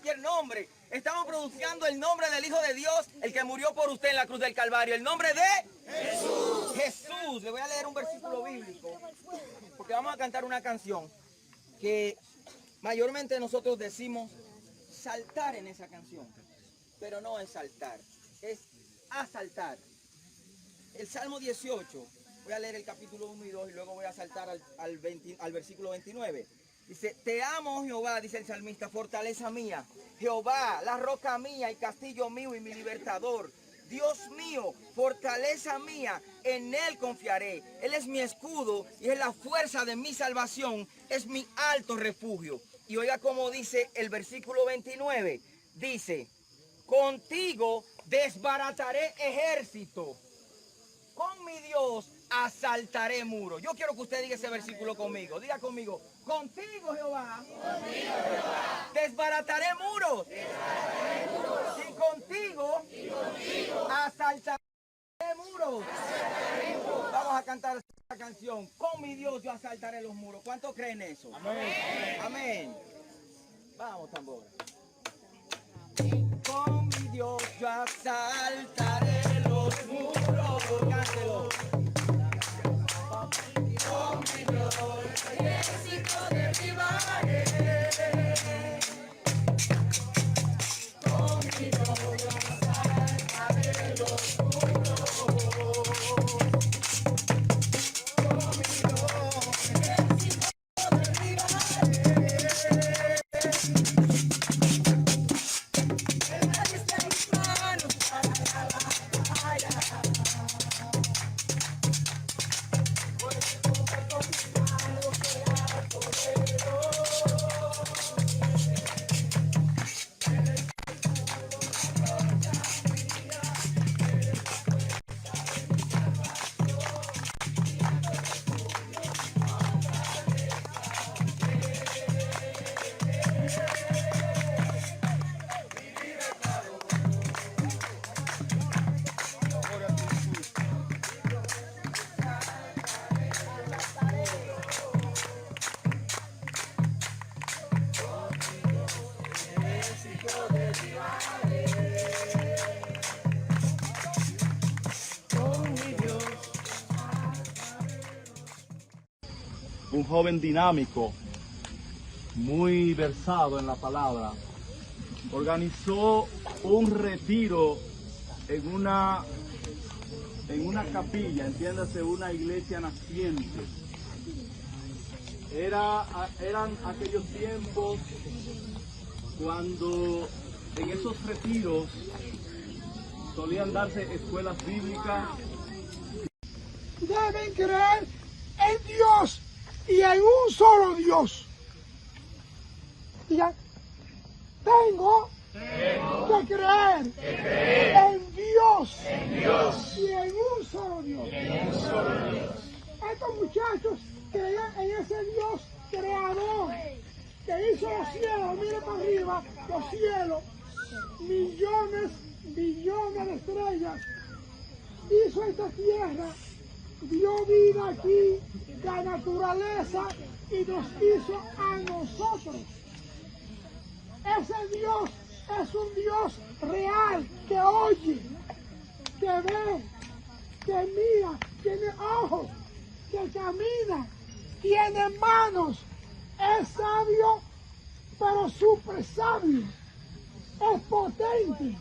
cualquier nombre. Estamos pronunciando el nombre del Hijo de Dios, el que murió por usted en la cruz del Calvario. El nombre de Jesús. Jesús. Le voy a leer un versículo bíblico, porque vamos a cantar una canción que mayormente nosotros decimos saltar en esa canción, pero no es saltar, es asaltar. El Salmo 18, voy a leer el capítulo 1 y 2 y luego voy a saltar al versículo 29. Dice, te amo Jehová, dice el salmista, fortaleza mía. Jehová, la roca mía y castillo mío y mi libertador. Dios mío, fortaleza mía, en Él confiaré. Él es mi escudo y es la fuerza de mi salvación, es mi alto refugio. Y oiga cómo dice el versículo 29, dice, contigo desbarataré ejército. Con mi Dios asaltaré muros. Yo quiero que usted diga ese versículo conmigo. Diga conmigo, contigo Jehová, desbarataré muros. Y contigo asaltaré muros. Vamos a cantar esta canción. Con mi Dios yo asaltaré los muros. ¿Cuántos creen eso? Amén. Amén. Vamos, tambor. Con mi Dios yo asaltaré los muros. Cántelo. Con mi Dios el ejército derribaré. Con mi Dios yo asaltaré los muros. Con mi Dios el ejército derribaré. Un joven dinámico, muy versado en la palabra, organizó un retiro en una capilla, entiéndase, una iglesia naciente. Eran aquellos tiempos cuando en esos retiros solían darse escuelas bíblicas. Deben creer en Dios y en un solo Dios. Digan, tengo que creer en Dios y en un solo Dios. Estos muchachos creían en ese Dios creador que hizo los cielos. Mire para arriba, los cielos, millones, billones de estrellas. Hizo esta tierra, dio vida aquí, la naturaleza, y nos hizo a nosotros. Ese Dios es un Dios real, que oye, que ve, que mira, tiene ojos, que camina, tiene manos, es sabio, pero súper sabio, es potente.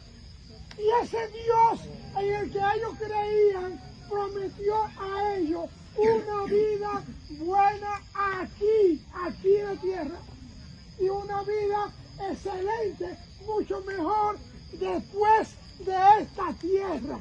Y ese Dios en el que ellos creían prometió a ellos una vida buena aquí en la tierra, y una vida excelente, mucho mejor después de esta tierra.